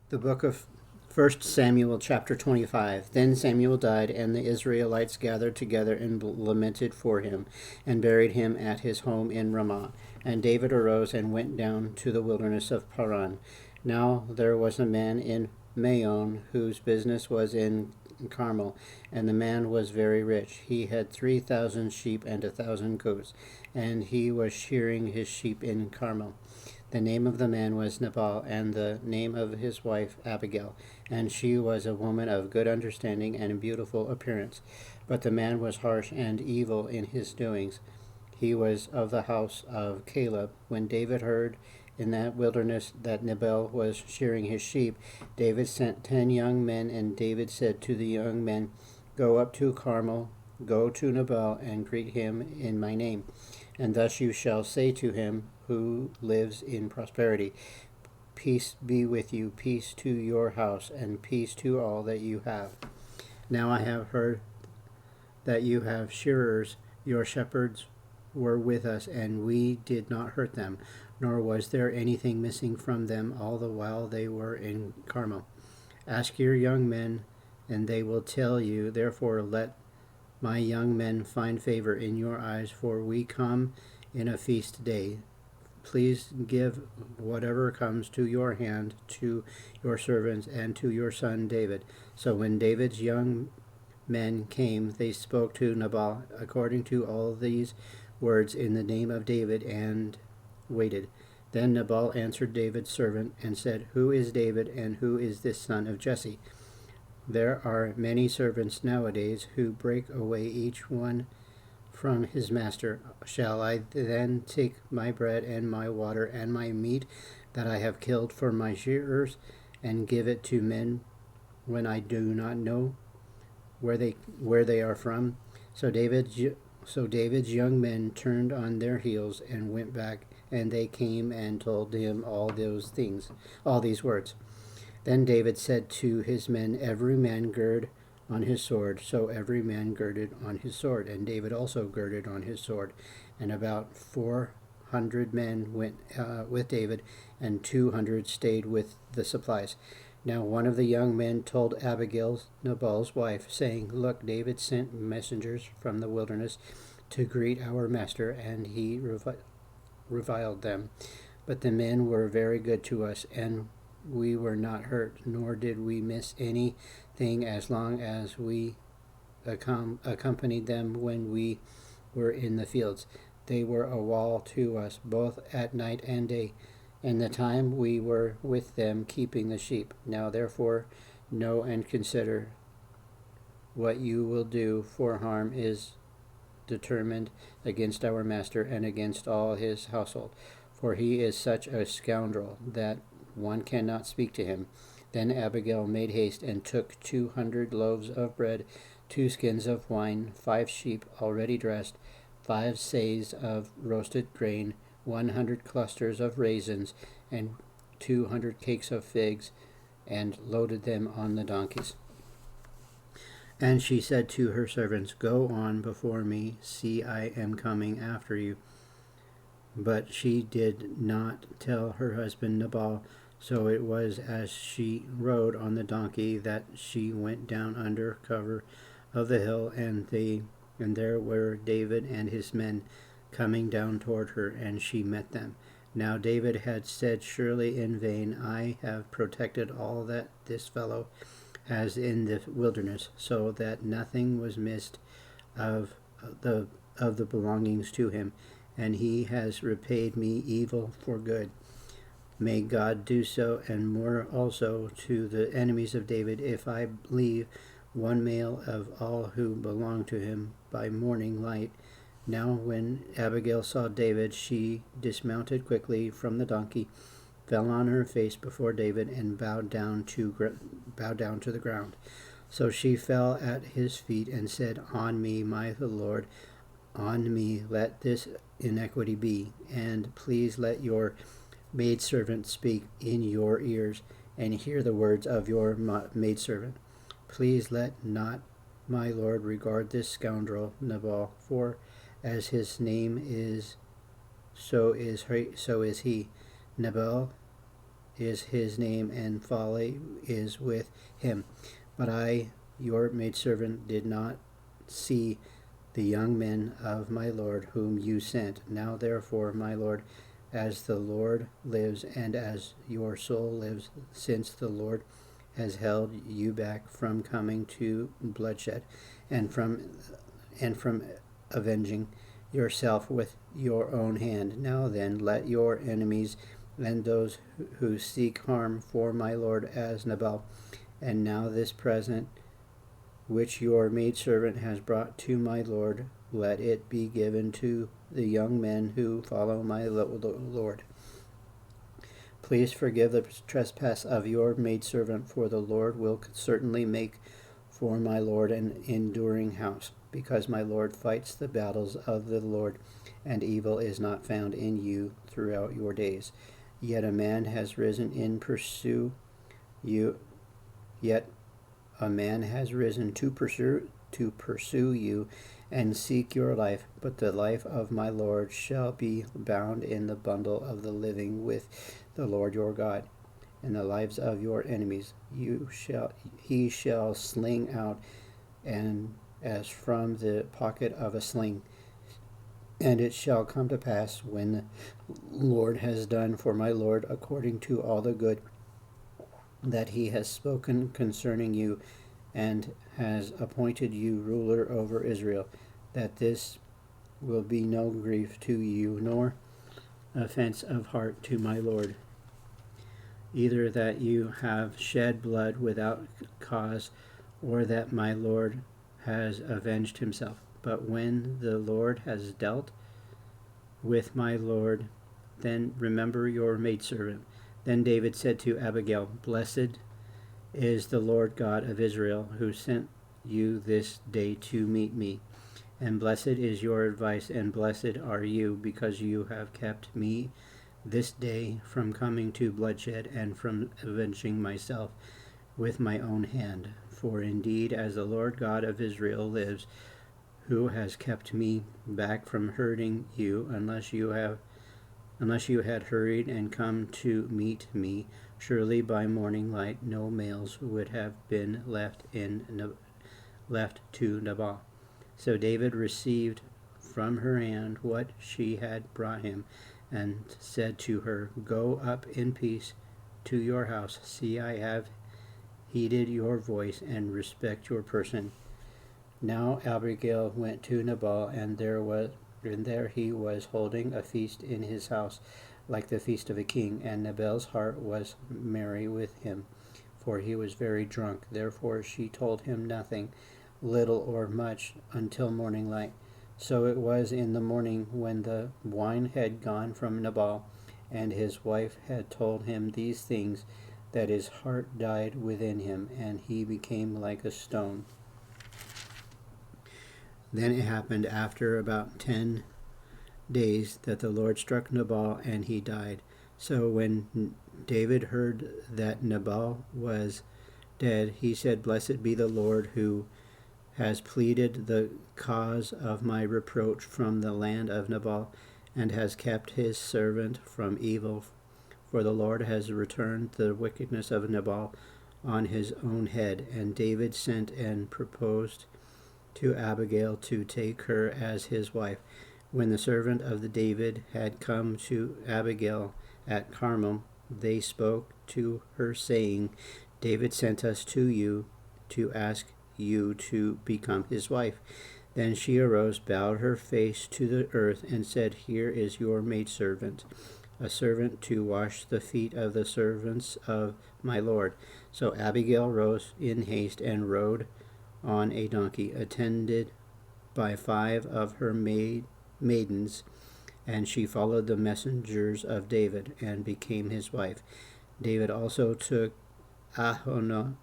The book of 1 Samuel, chapter 25. Then Samuel died, and the Israelites gathered together and lamented for him, and buried him at his home in Ramah. And David arose and went down to the wilderness of Paran. Now there was a man in Maon whose business was in Carmel, and the man was very rich. He had 3,000 sheep and 1,000 goats, and he was shearing his sheep in Carmel. The name of the man was Nabal, and the name of his wife Abigail, and she was a woman of good understanding and beautiful appearance. But the man was harsh and evil in his doings. He was of the house of Caleb. When David heard in that wilderness that Nabal was shearing his sheep, David sent 10 young men, and David said to the young men, "Go up to Carmel, go to Nabal, and greet him in my name. And thus you shall say to him who lives in prosperity, Peace be with you, peace to your house, and peace to all that you have. Now I have heard that you have shearers. Your shepherds were with us, and we did not hurt them, nor was there anything missing from them all the while they were in Carmel. Ask your young men, and they will tell you. Therefore let my young men find favor in your eyes, for we come in a feast day. Please give whatever comes to your hand to your servants and to your son David." So when David's young men came, they spoke to Nabal according to all these words in the name of David, and waited. Then Nabal answered David's servant and said, "Who is David, and who is this son of Jesse? There are many servants nowadays who break away each one from his master. Shall I then take my bread and my water and my meat that I have killed for my shearers and give it to men when I do not know where they are from?" So David's young men turned on their heels and went back, and they came and told him all these words. Then David said to his men, "Every man gird on his sword." So every man girded on his sword, and David also girded on his sword. And about 400 men went with David, and 200 stayed with the supplies. Now one of the young men told Abigail, Nabal's wife, saying, "Look, David sent messengers from the wilderness to greet our master, and he reviled them. But the men were very good to us, and we were not hurt, nor did we miss anything as long as we accompanied them when we were in the fields. They were a wall to us, both at night and day, and the time we were with them keeping the sheep. Now therefore know and consider what you will do, for harm is determined against our master and against all his household, for he is such a scoundrel that one cannot speak to him." Then Abigail made haste and took 200 loaves of bread, 2 skins of wine, 5 sheep already dressed, 5 seahs of roasted grain, 100 clusters of raisins, and 200 cakes of figs, and loaded them on the donkeys. And she said to her servants, "Go on before me, see, I am coming after you." But she did not tell her husband Nabal. So it was as she rode on the donkey that she went down under cover of the hill, and there were David and his men coming down toward her, and she met them. Now David had said, "Surely in vain I have protected all that this fellow has in the wilderness, so that nothing was missed of the belongings to him, and he has repaid me evil for good. May God do so, and more also, to the enemies of David, if I leave one male of all who belong to him by morning light." Now when Abigail saw David, she dismounted quickly from the donkey, fell on her face before David, and bowed down to the ground. So she fell at his feet and said, "On me, my lord, on me let this iniquity be, and please let your maidservant speak in your ears, and hear the words of your maidservant. Please let not my lord regard this scoundrel Nabal, for as his name is, so is he. Nabal is his name, and folly is with him. But I, your maidservant, did not see the young men of my Lord whom you sent. Now therefore, my Lord, as the Lord lives, and as your soul lives, since the Lord has held you back from coming to bloodshed, and from avenging yourself with your own hand. Now then, let your enemies and those who seek harm for my Lord as Nabal, and now this present which your maidservant has brought to my Lord, let it be given to the young men who follow my Lord. Please forgive the trespass of your maidservant, for the Lord will certainly make for my Lord an enduring house, because my Lord fights the battles of the Lord, and evil is not found in you throughout your days. Yet a man has risen in pursue you, yet a man has risen to pursue you and seek your life, but the life of my Lord shall be bound in the bundle of the living with the Lord your God, and the lives of your enemies he shall sling out, and as from the pocket of a sling. And it shall come to pass, when the Lord has done for my Lord according to all the good that he has spoken concerning you, and has appointed you ruler over Israel, that this will be no grief to you, nor offense of heart to my Lord, either that you have shed blood without cause, or that my Lord has avenged himself. But when the Lord has dealt with my Lord, then remember your maidservant. Then David said to Abigail, Blessed is the Lord God of Israel, who sent you this day to meet me. And blessed is your advice, and blessed are you, because you have kept me this day from coming to bloodshed, and from avenging myself with my own hand. For indeed, as the Lord God of Israel lives, who has kept me back from hurting you, unless you had hurried and come to meet me, surely by morning light no males would have been left to Nabal. So David received from her hand what she had brought him, and said to her, Go up in peace to your house. See, I have heeded your voice and respect your person. Now Abigail went to Nabal, and there he was holding a feast in his house, like the feast of a king, and Nabal's heart was merry with him, for he was very drunk. Therefore she told him nothing, little or much, until morning light. So it was in the morning, when the wine had gone from Nabal, and his wife had told him these things, that his heart died within him, and he became like a stone. Then it happened after about 10 days that the Lord struck Nabal, and he died. So when David heard that Nabal was dead, he said, Blessed be the Lord, who has pleaded the cause of my reproach from the land of Nabal, and has kept his servant from evil. For the Lord has returned the wickedness of Nabal on his own head. And David sent and proposed to Abigail to take her as his wife. When the servant of the David had come to Abigail at Carmel, they spoke to her, saying, David sent us to you to ask you to become his wife. Then she arose, bowed her face to the earth, and said, Here is your maidservant, a servant to wash the feet of the servants of my Lord. So Abigail rose in haste and rode on a donkey, attended by 5 of her maidens, and she followed the messengers of David and became his wife. David also took Ahinoam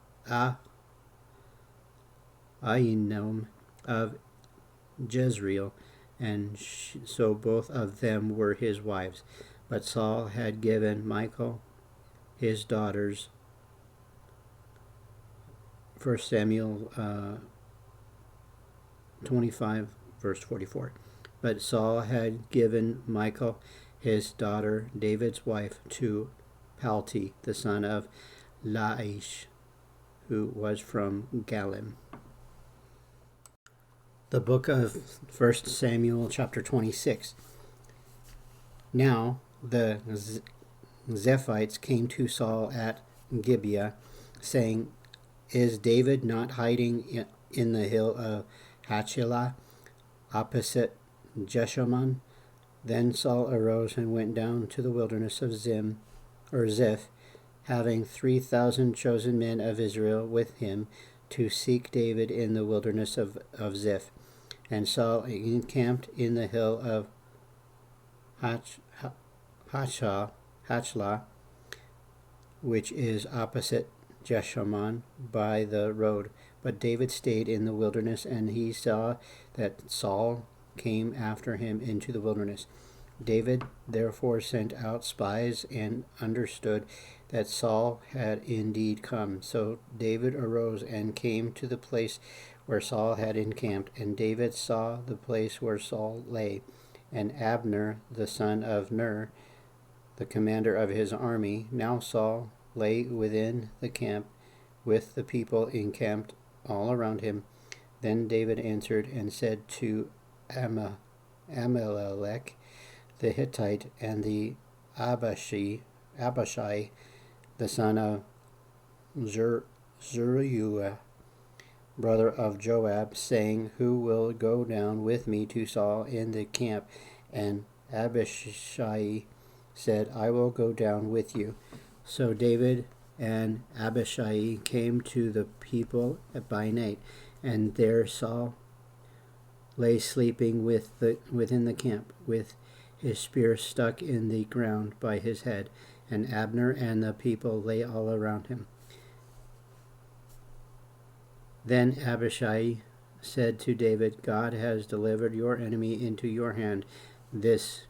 of Jezreel, and so both of them were his wives. But Saul had given Michal his daughters. 1 Samuel 25, verse 44. But Saul had given Michal his daughter, David's wife, to Palti, the son of Laish, who was from Galim. The book of 1 Samuel, chapter 26. Now the Zephites came to Saul at Gibeah, saying, "Is David not hiding in the hill of Hachilah, opposite Jeshimon?" Then Saul arose and went down to the wilderness of Ziph, having 3,000 chosen men of Israel with him, to seek David in the wilderness of Ziph. And Saul encamped in the hill of Hachlah, which is opposite Jeshimon, by the road. But David stayed in the wilderness, and he saw that Saul came after him into the wilderness. David therefore sent out spies and understood that Saul had indeed come. So David arose and came to the place where Saul had encamped, and David saw the place where Saul lay, and Abner the son of Ner, the commander of his army. Now Saul lay within the camp, with the people encamped all around him. Then David answered and said to Amalek the Hittite and the Abishai, the son of Zeruiah, brother of Joab, saying, "Who will go down with me to Saul in the camp?" And Abishai said, "I will go down with you." So David and Abishai came to the people by night, and there Saul lay sleeping within the camp, with his spear stuck in the ground by his head, and Abner and the people lay all around him. Then Abishai said to David, "God has delivered your enemy into your hand this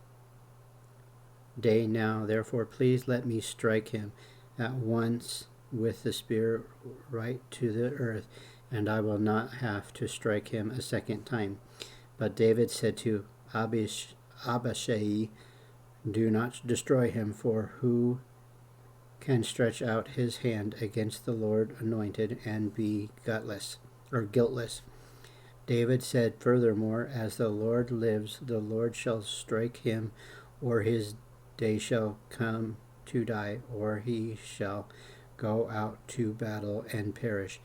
day now. Therefore, please let me strike him at once with the spear right to the earth, and I will not have to strike him a second time." But David said to Abishai, "Do not destroy him, for who can stretch out his hand against the Lord anointed and be guiltless?" David said furthermore, "As the Lord lives, the Lord shall strike him, or his day shall come to die, or he shall go out to battle and perish.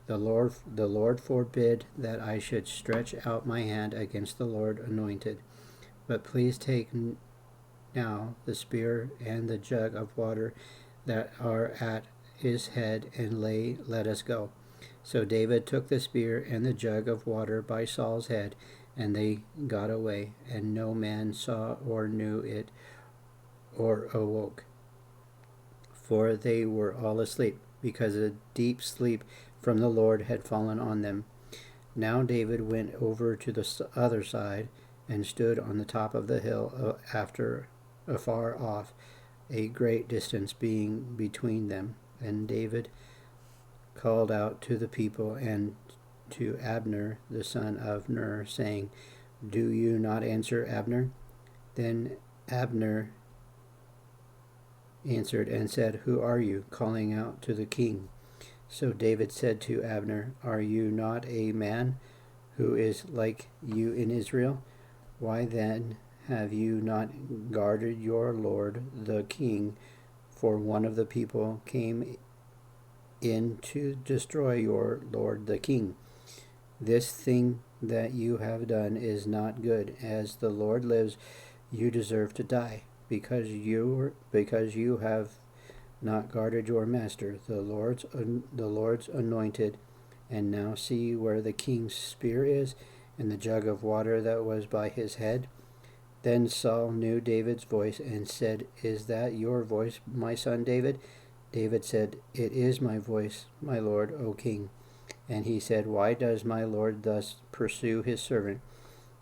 The Lord forbid that I should stretch out my hand against the Lord anointed. But please take now the spear and the jug of water that are at his head, and let us go." So David took the spear and the jug of water by Saul's head, and they got away, and no man saw or knew it or awoke, for they were all asleep, because a deep sleep from the Lord had fallen on them. Now David went over to the other side, and stood on the top of the hill afar off, a great distance being between them. And David called out to the people and to Abner the son of Ner, saying, "Do you not answer, Abner?" Then Abner answered and said, "Who are you?" calling out to the king. So David said to Abner, "Are you not a man who is like you in Israel? Why then have you not guarded your lord the king? For one of the people came in to destroy your lord the king. This thing that you have done is not good. As the Lord lives, you deserve to die, because you have not guarded your master, the Lord's anointed. And now see where the king's spear is, and the jug of water that was by his head." Then Saul knew David's voice and said, "Is that your voice, my son David?" David said, "It is my voice, my lord, O king." And he said, "Why does my lord thus pursue his servant?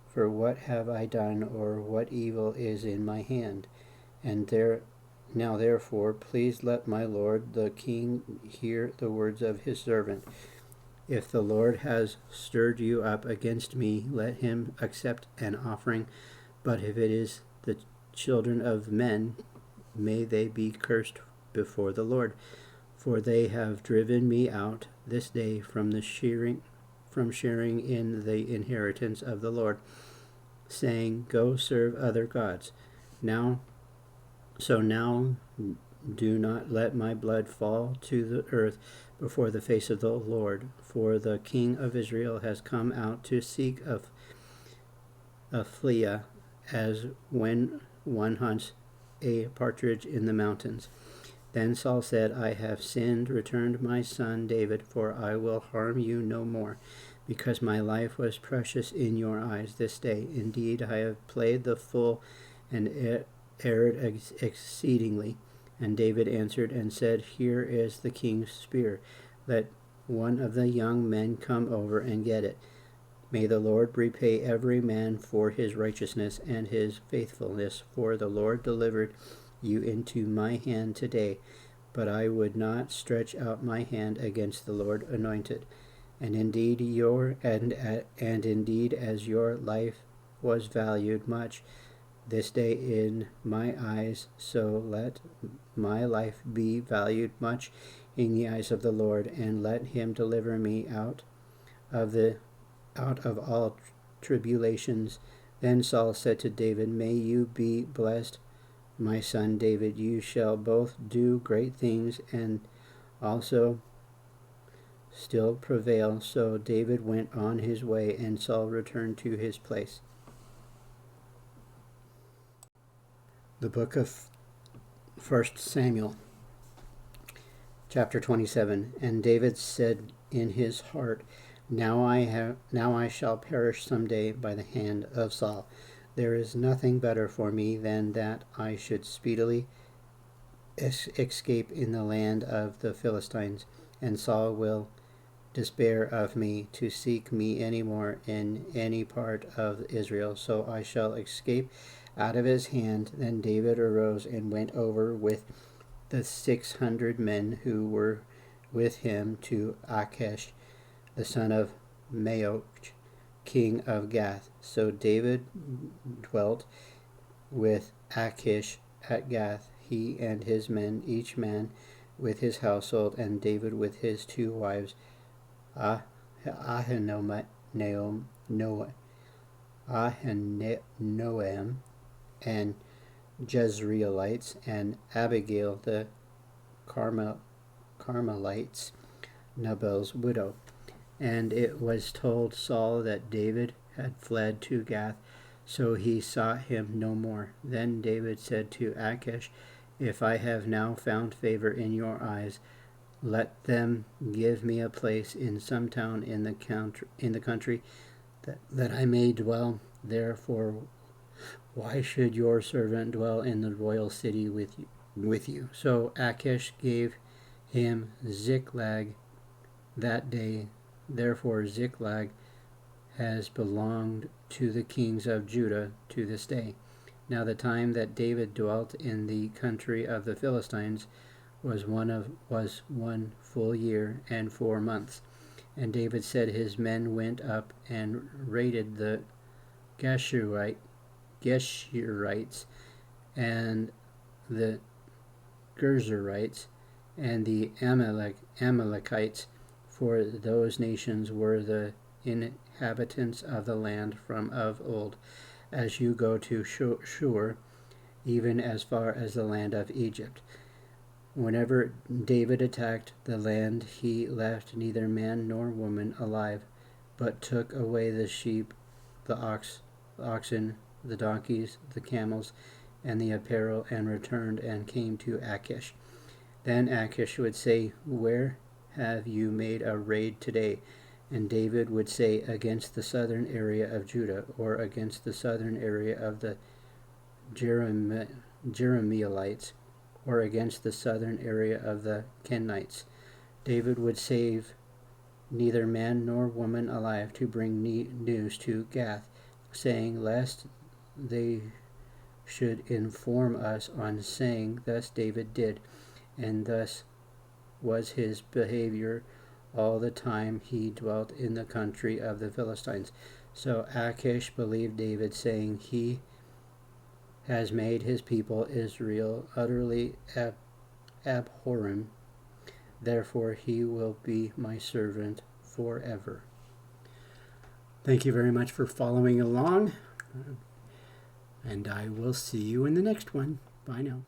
For what have I done, or what evil is in my hand? Now therefore, please let my lord the king hear the words of his servant. If the Lord has stirred you up against me, let him accept an offering. But if it is the children of men, may they be cursed before the Lord. For they have driven me out this day from sharing in the inheritance of the Lord, saying, Go serve other gods. Now do not let my blood fall to the earth before the face of the Lord, for the king of Israel has come out to seek a flea, as when one hunts a partridge in the mountains. Then Saul said, I have sinned, returned my son David, for I will harm you no more, because my life was precious in your eyes this day. Indeed, I have played the fool and erred exceedingly. And David answered and said, Here is the king's spear. Let one of the young men come over and get it. May the Lord repay every man for his righteousness and his faithfulness, for the Lord delivered you into my hand today, but I would not stretch out my hand against the Lord anointed. And indeed as your life was valued much this day in my eyes, so let my life be valued much in the eyes of the Lord, and let him deliver me out of all tribulations. Then Saul said to David, May you be blessed, my son David. You shall both do great things and also still prevail. So David went on his way, and Saul returned to his place. The book of 1 Samuel, chapter 27. And David said in his heart, Now I shall perish someday by the hand of Saul. There is nothing better for me than that I should speedily escape in the land of the Philistines, and Saul will despair of me to seek me any more in any part of Israel, so I shall escape out of his hand. Then David arose and went over with the 600 men who were with him to Achish, the son of Maoch, king of Gath. So David dwelt with Achish at Gath, he and his men, each man with his household, and David with his 2 wives, Ahinoam and Jezreelites, and Abigail the Carmelites, Nabal's widow. And it was told Saul that David had fled to Gath, so he sought him no more. Then David said to Achish, If I have now found favor in your eyes, let them give me a place in some town in the country, that I may dwell there. For why should your servant dwell in the royal city with you? So Achish gave him Ziklag that day. Therefore Ziklag has belonged to the kings of Judah to this day. Now the time that David dwelt in the country of the Philistines was one full year and 4 months. And David said his men went up and raided the Geshurites and the Gerzurites and the Amalekites, for those nations were the inhabitants of the land from of old, as you go to Shur, even as far as the land of Egypt. Whenever David attacked the land, he left neither man nor woman alive, but took away the sheep, the oxen, the donkeys, the camels, and the apparel, and returned and came to Achish. Then Achish would say, Where have you made a raid today? And David would say, Against the southern area of Judah, or against the southern area of the Jerahmeelites, or against the southern area of the Kenites. David would save neither man nor woman alive to bring news to Gath, saying, Lest they should inform us on saying, Thus David did, and thus was his behavior all the time he dwelt in the country of the Philistines. So Achish believed David, saying, He has made his people Israel utterly abhor him. Therefore he will be my servant forever. Thank you very much for following along, and I will see you in the next one. Bye now.